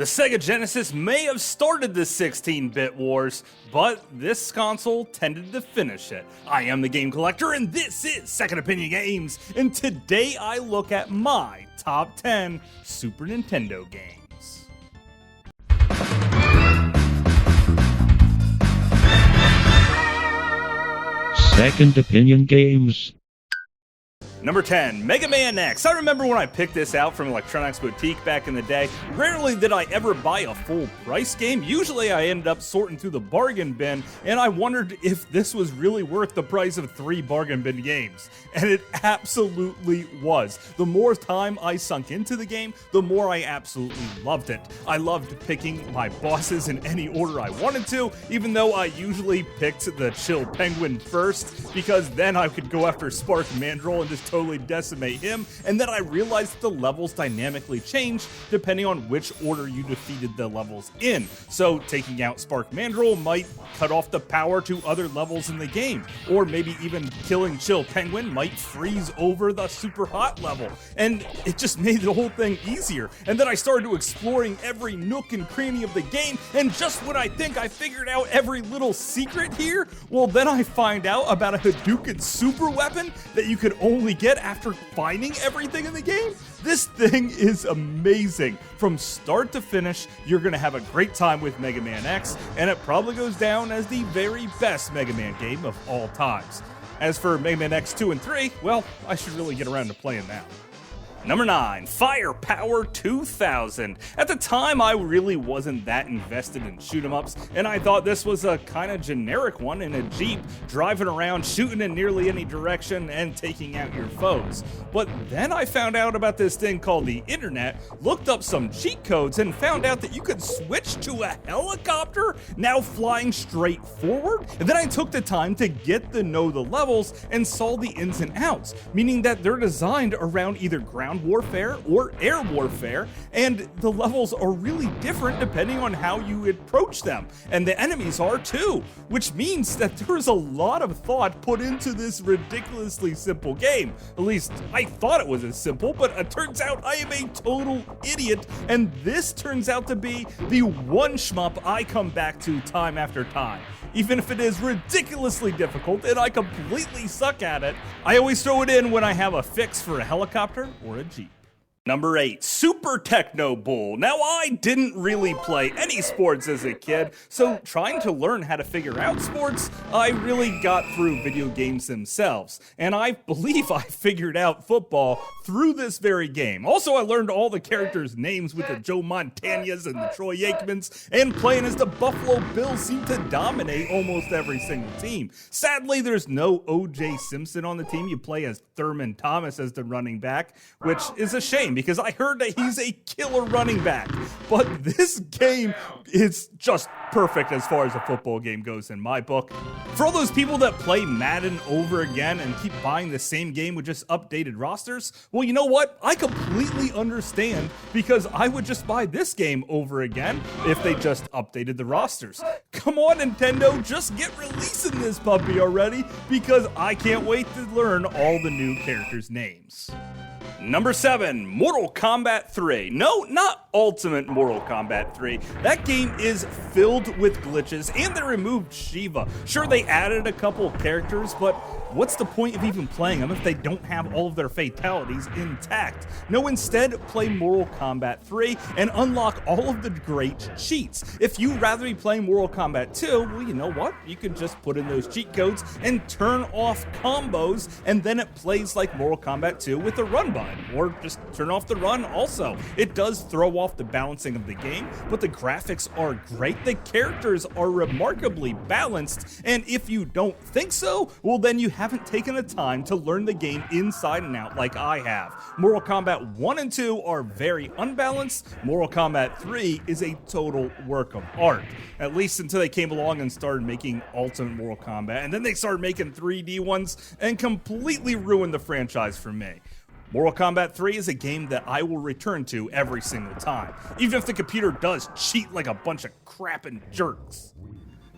The Sega Genesis may have started the 16-bit wars, but this console tended to finish it. I am the Game Collector, and this is Second Opinion Games, and today I look at my top 10 Super Nintendo games. Second Opinion Games. Number 10, Mega Man X. I remember when I picked this out from Electronics Boutique back in the day. Rarely did I ever buy a full price game. Usually I ended up sorting through the bargain bin, and I wondered if this was really worth the price of 3 bargain bin games. And it absolutely was. The more time I sunk into the game, the more I absolutely loved it. I loved picking my bosses in any order I wanted to, even though I usually picked the Chill Penguin first, because then I could go after Spark Mandrill and just totally decimate him, and then I realized that the levels dynamically change depending on which order you defeated the levels in. So taking out Spark Mandrill might cut off the power to other levels in the game, or maybe even killing Chill Penguin might freeze over the super hot level, and it just made the whole thing easier. And then I started exploring every nook and cranny of the game, and just when I think I figured out every little secret here, well then I find out about a Hadouken super weapon that you could only get after finding everything in the game. This thing is amazing. From start to finish, you're going to have a great time with Mega Man X, and it probably goes down as the very best Mega Man game of all times. As for Mega Man X 2 and 3, well, I should really get around to playing that. Number 9, Firepower 2000. At the time, I really wasn't that invested in shoot-em-ups, and I thought this was a kind of generic one in a Jeep, driving around, shooting in nearly any direction, and taking out your foes. But then I found out about this thing called the internet, looked up some cheat codes, and found out that you could switch to a helicopter, now flying straight forward. And then I took the time to get to know the levels and saw the ins and outs, meaning that they're designed around either ground warfare or air warfare, and the levels are really different depending on how you approach them, and the enemies are too, which means that there's a lot of thought put into this ridiculously simple game. At least I thought it was as simple, but it turns out I am a total idiot, and this turns out to be the one shmup I come back to time after time. Even if it is ridiculously difficult and I completely suck at it, I always throw it in when I have a fix for a helicopter or a Jeep. Number 8, Super Techno Bowl. Now, I didn't really play any sports as a kid, so trying to learn how to figure out sports, I really got through video games themselves. And I believe I figured out football through this very game. Also, I learned all the characters' names with the Joe Montanas and the Troy Aikmans, and playing as the Buffalo Bills seemed to dominate almost every single team. Sadly, there's no O.J. Simpson on the team. You play as Thurman Thomas as the running back, which is a shame, because I heard that he's a killer running back. But this game is just perfect as far as a football game goes in my book. For all those people that play Madden over again and keep buying the same game with just updated rosters, well, you know what? I completely understand, because I would just buy this game over again if they just updated the rosters. Come on, Nintendo, just get releasing this puppy already, because I can't wait to learn all the new characters' names. Number 7, Mortal Kombat 3. No, not Ultimate Mortal Kombat 3. That game is filled with glitches, and they removed Shiva. Sure, they added a couple characters, but what's the point of even playing them if they don't have all of their fatalities intact? No, instead, play Mortal Kombat 3 and unlock all of the great cheats. If you'd rather be playing Mortal Kombat 2, well, you know what? You can just put in those cheat codes and turn off combos, and then it plays like Mortal Kombat 2 with a run button. Or just turn off the run also. It does throw off the balancing of the game, but the graphics are great, the characters are remarkably balanced, and if you don't think so, well then you haven't taken the time to learn the game inside and out like I have. Mortal Kombat 1 and 2 are very unbalanced. Mortal Kombat 3 is a total work of art. At least until they came along and started making Ultimate Mortal Kombat, and then they started making 3D ones and completely ruined the franchise for me. Mortal Kombat 3 is a game that I will return to every single time, even if the computer does cheat like a bunch of crapping jerks.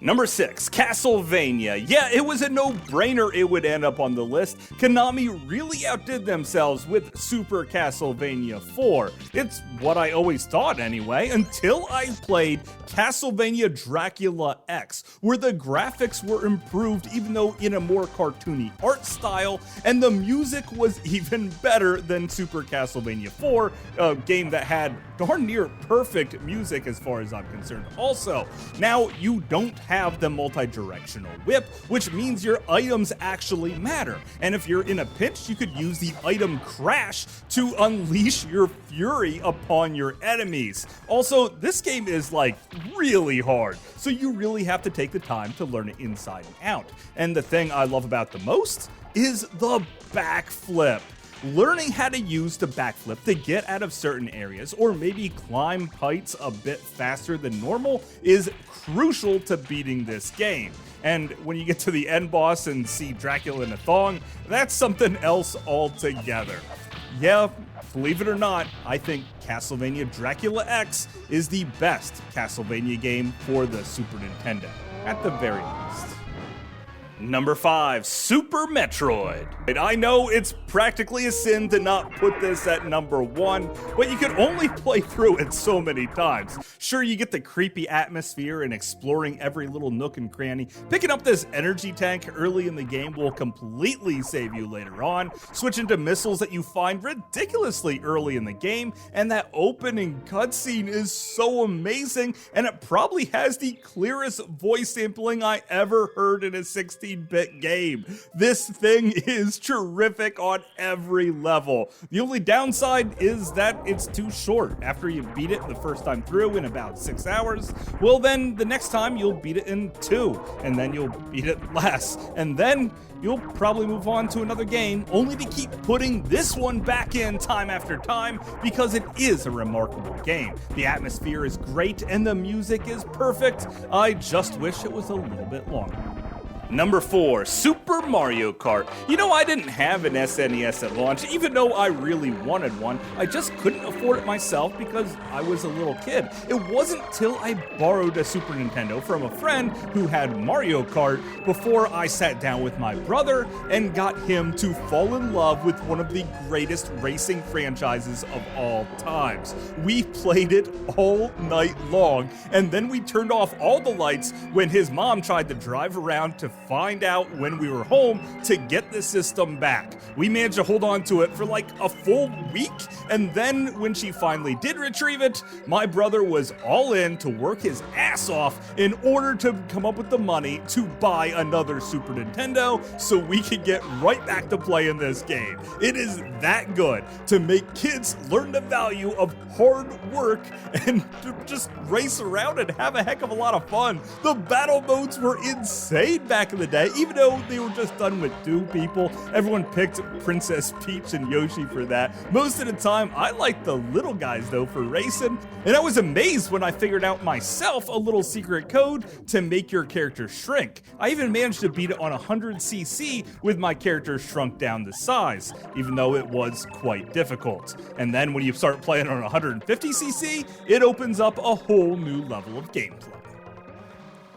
Number 6, Castlevania. Yeah, it was a no-brainer it would end up on the list. Konami really outdid themselves with Super Castlevania 4. It's what I always thought anyway, until I played Castlevania Dracula X, where the graphics were improved even though in a more cartoony art style, and the music was even better than Super Castlevania 4, a game that had darn near perfect music as far as I'm concerned also. Now, you don't have the multi-directional whip, which means your items actually matter. And if you're in a pinch, you could use the item crash to unleash your fury upon your enemies. Also, this game is like really hard, so you really have to take the time to learn it inside and out. And the thing I love about the most is the backflip. Learning how to use the backflip to get out of certain areas or maybe climb heights a bit faster than normal is crucial to beating this game. And when you get to the end boss and see Dracula in a thong, that's something else altogether. Yeah, believe it or not, I think Castlevania Dracula X is the best Castlevania game for the Super Nintendo, at the very least. Number 5, Super Metroid. And I know it's practically a sin to not put this at number 1, but you can only play through it so many times. Sure, you get the creepy atmosphere and exploring every little nook and cranny. Picking up this energy tank early in the game will completely save you later on. Switch into missiles that you find ridiculously early in the game, and that opening cutscene is so amazing, and it probably has the clearest voice sampling I ever heard in a 16-bit game. This thing is terrific on every level. The only downside is that it's too short. After you beat it the first time through in about 6 hours, well then the next time you'll beat it in 2, and then you'll beat it less, and then you'll probably move on to another game, only to keep putting this one back in time after time because it is a remarkable game. The atmosphere is great and the music is perfect. I just wish it was a little bit longer. Number 4, Super Mario Kart. You know, I didn't have an SNES at launch, even though I really wanted one. I just couldn't afford it myself because I was a little kid. It wasn't till I borrowed a Super Nintendo from a friend who had Mario Kart before I sat down with my brother and got him to fall in love with one of the greatest racing franchises of all times. We played it all night long, and then we turned off all the lights when his mom tried to drive around to find out when we were home to get the system back. We managed to hold on to it for like a full week, and then when she finally did retrieve it, my brother was all in to work his ass off in order to come up with the money to buy another Super Nintendo so we could get right back to playing this game. It is that good to make kids learn the value of hard work and to just race around and have a heck of a lot of fun. The battle modes were insane back in the day, even though they were just done with 2 people. Everyone picked Princess Peach and Yoshi for that. Most of the time, I liked the little guys though for racing, and I was amazed when I figured out myself a little secret code to make your character shrink. I even managed to beat it on 100cc with my character shrunk down to size, even though it was quite difficult. And then when you start playing on 150cc, it opens up a whole new level of gameplay.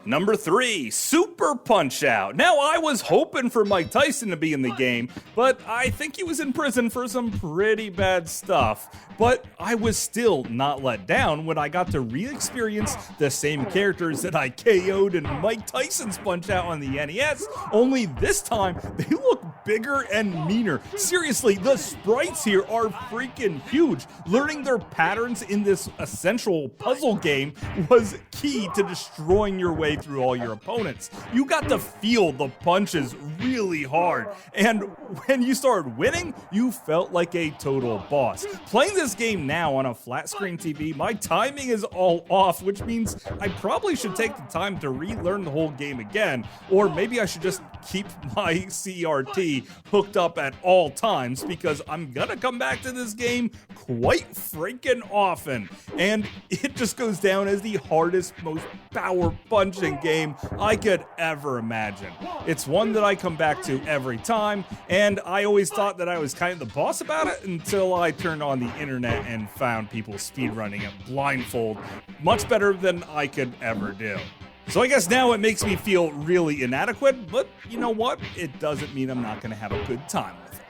Number 3, Super Punch-Out! Now, I was hoping for Mike Tyson to be in the game, but I think he was in prison for some pretty bad stuff. But I was still not let down when I got to re-experience the same characters that I KO'd in Mike Tyson's Punch-Out on the NES, only this time they look bigger and meaner. Seriously, the sprites here are freaking huge. Learning their patterns in this essential puzzle game was key to destroying your way through all your opponents. You got to feel the punches really hard, and when you started winning, you felt like a total boss. Playing this game now on a flat screen TV, my timing is all off, which means I probably should take the time to relearn the whole game again, or maybe I should just keep my CRT hooked up at all times because I'm gonna come back to this game quite freaking often, and it just goes down as the hardest, most power-punching game I could ever imagine. It's one that I come back to every time, and I always thought that I was kind of the boss about it until I turned on the internet and found people speedrunning it blindfold much better than I could ever do. So I guess now it makes me feel really inadequate, but you know what? It doesn't mean I'm not going to have a good time with it.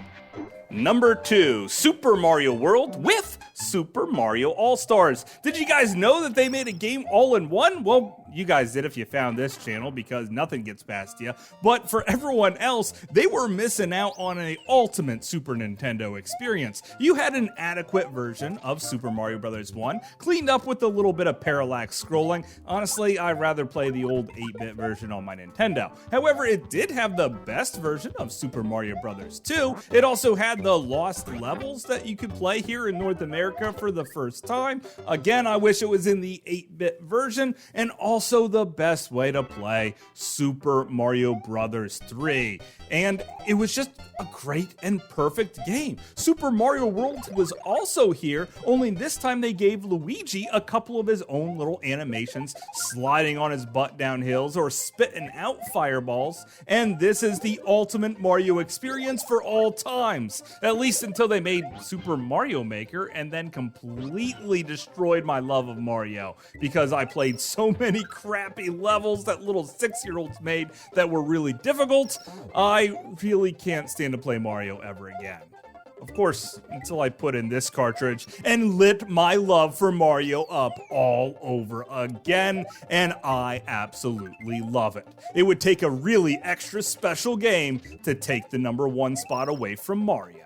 Number 2, Super Mario World with Super Mario All-Stars. Did you guys know that they made a game all in one? Well, you guys did if you found this channel, because nothing gets past you. But for everyone else, they were missing out on an ultimate Super Nintendo experience. You had an adequate version of Super Mario Bros. 1, cleaned up with a little bit of parallax scrolling. Honestly, I'd rather play the old 8-bit version on my Nintendo. However, it did have the best version of Super Mario Bros. 2. It also had the lost levels that you could play here in North America for the first time. Again, I wish it was in the 8-bit version, and also the best way to play Super Mario Bros. 3. And it was just a great and perfect game. Super Mario World was also here, only this time they gave Luigi a couple of his own little animations, sliding on his butt down hills or spitting out fireballs. And this is the ultimate Mario experience for all times, at least until they made Super Mario Maker and then completely destroyed my love of Mario, because I played so many crappy levels that little 6-year-olds made that were really difficult. I really can't stand to play Mario ever again. Of course, until I put in this cartridge and lit my love for Mario up all over again, and I absolutely love it. It would take a really extra special game to take the number 1 spot away from Mario.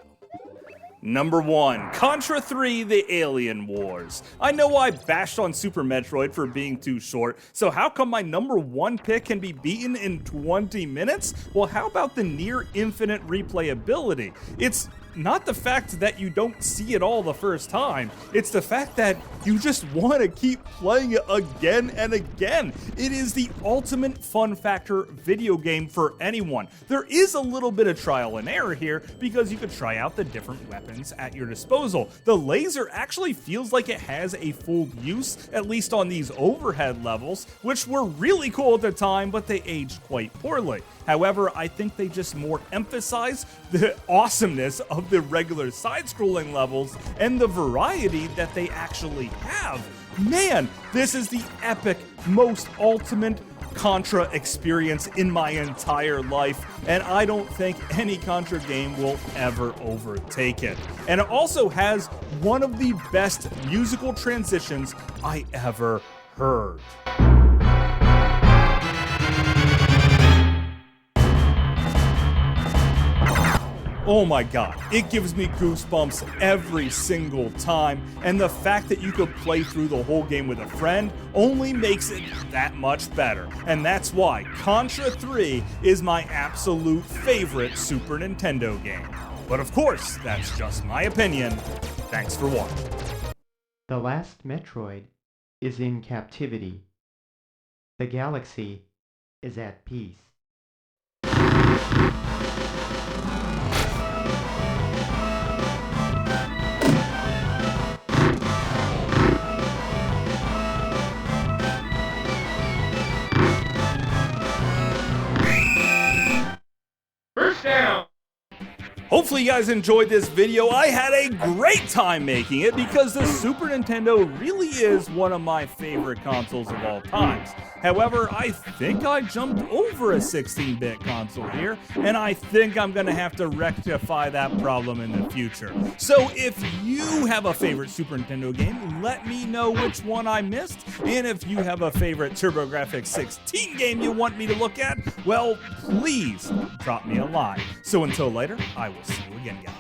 Number 1, Contra 3: The Alien Wars. I know I bashed on Super Metroid for being too short, so how come my number 1 pick can be beaten in 20 minutes? Well, how about the near infinite replayability? It's not the fact that you don't see it all the first time, it's the fact that you just want to keep playing it again and again. It is the ultimate fun factor video game for anyone. There is a little bit of trial and error here, because you could try out the different weapons at your disposal. The laser actually feels like it has a full use, at least on these overhead levels, which were really cool at the time, but they aged quite poorly. However, I think they just more emphasize the awesomeness of the regular side-scrolling levels and the variety that they actually have. Man, this is the epic, most ultimate Contra experience in my entire life, and I don't think any Contra game will ever overtake it. And it also has one of the best musical transitions I ever heard. Oh my god, it gives me goosebumps every single time, and the fact that you could play through the whole game with a friend only makes it that much better. And that's why Contra 3 is my absolute favorite Super Nintendo game. But of course, that's just my opinion. Thanks for watching. The last Metroid is in captivity. The galaxy is at peace. Hopefully you guys enjoyed this video. I had a great time making it, because the Super Nintendo really is one of my favorite consoles of all times. However, I think I jumped over a 16-bit console here, and I think I'm going to have to rectify that problem in the future. So if you have a favorite Super Nintendo game, let me know which one I missed. And if you have a favorite TurboGrafx 16 game you want me to look at, well, please drop me a line. So until later, I will see you again, guys.